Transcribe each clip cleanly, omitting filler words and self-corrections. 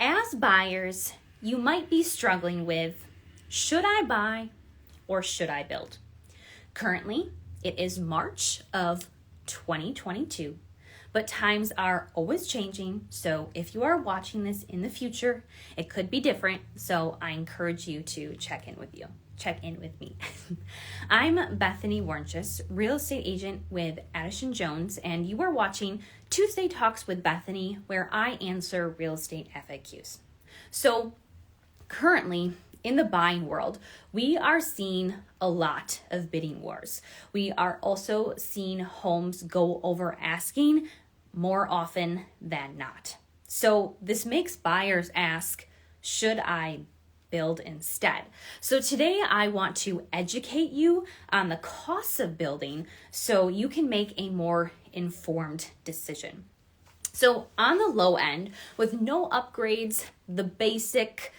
As buyers, you might be struggling with, should I buy or should I build? Currently, it is March of 2022, but times are always changing. So if you are watching this in the future, it could be different. So I encourage you to check in with me. I'm Bethany Warnches, real estate agent with Addison Jones, and you are watching Tuesday Talks with Bethany, where I answer real estate FAQs. So currently in the buying world, we are seeing a lot of bidding wars. We are also seeing homes go over asking more often than not. So this makes buyers ask, should I build instead? So today I want to educate you on the costs of building so you can make a more informed decision. So on the low end, with no upgrades, the basic,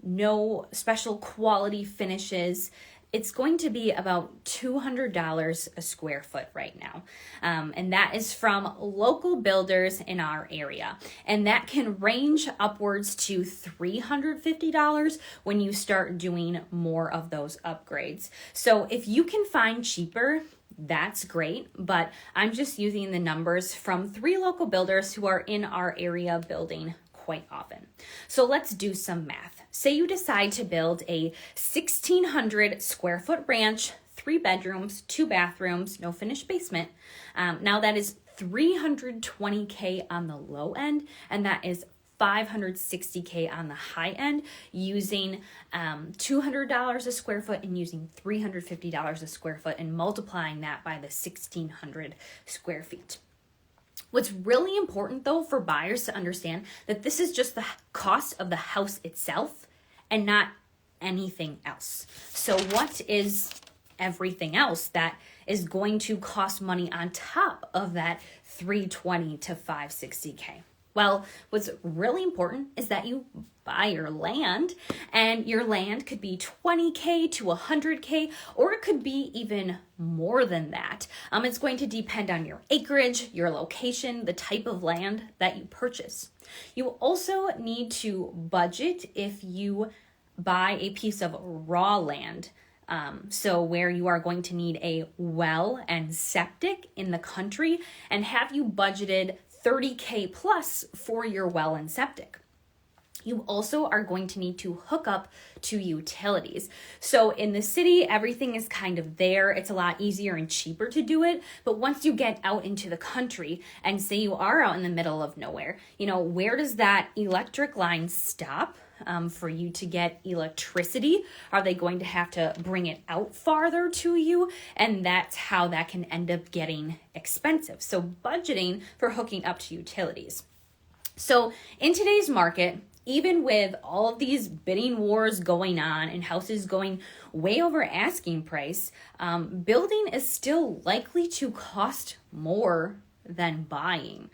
no special quality finishes, it's going to be about $200 a square foot right now. And that is from local builders in our area. And that can range upwards to $350 when you start doing more of those upgrades. So if you can find cheaper, that's great, but I'm just using the numbers from 3 local builders who are in our area building quite often. So let's do some math. Say you decide to build a 1,600 square foot ranch, 3 bedrooms, 2 bathrooms, no finished basement. Now that is $320K on the low end, and that is $560K on the high end, using $200 a square foot and using $350 a square foot and multiplying that by the 1,600 square feet. What's really important though for buyers to understand that this is just the cost of the house itself and not anything else. So what is everything else that is going to cost money on top of that $320 to $560K? Well, what's really important is that you buy your land, and your land could be $20K to $100K, or it could be even more than that. It's going to depend on your acreage, your location, the type of land that you purchase. You also need to budget if you buy a piece of raw land. So where you are going to need a well and septic in the country, and have you budgeted $30K plus for your well and septic. You also are going to need to hook up to utilities. So in the city, everything is kind of there. It's a lot easier and cheaper to do it. But once you get out into the country and say you are out in the middle of nowhere, where does that electric line stop? For you to get electricity? Are they going to have to bring it out farther to you? And that's how that can end up getting expensive. So budgeting for hooking up to utilities. So in today's market, even with all of these bidding wars going on and houses going way over asking price, building is still likely to cost more than buying.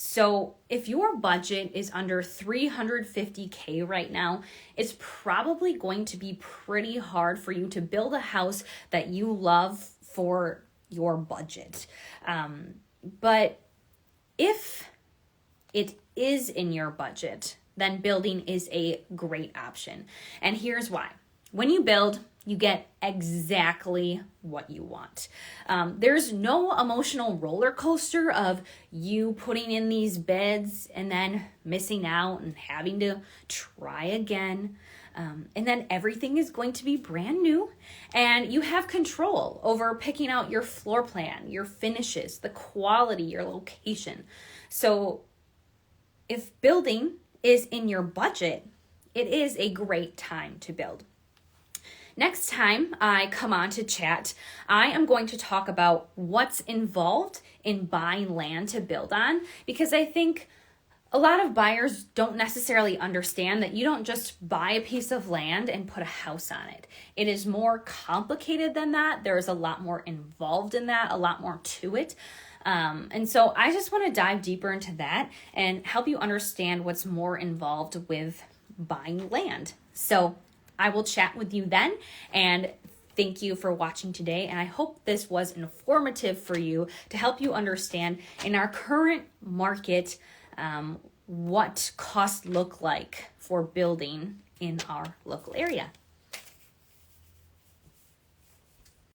So if your budget is under $350K right now, it's probably going to be pretty hard for you to build a house that you love for your budget. But if it is in your budget, then building is a great option. And here's why. When you build, you get exactly what you want. There's no emotional roller coaster of you putting in these bids and then missing out and having to try again. And then everything is going to be brand new, and you have control over picking out your floor plan, your finishes, the quality, your location. So if building is in your budget, it is a great time to build. Next time I come on to chat, I am going to talk about what's involved in buying land to build on, because I think a lot of buyers don't necessarily understand that you don't just buy a piece of land and put a house on it. It is more complicated than that. There's a lot more involved in that, a lot more to it. And so I just want to dive deeper into that and help you understand what's more involved with buying land. So I will chat with you then, and thank you for watching today. And I hope this was informative for you to help you understand in our current market what costs look like for building in our local area.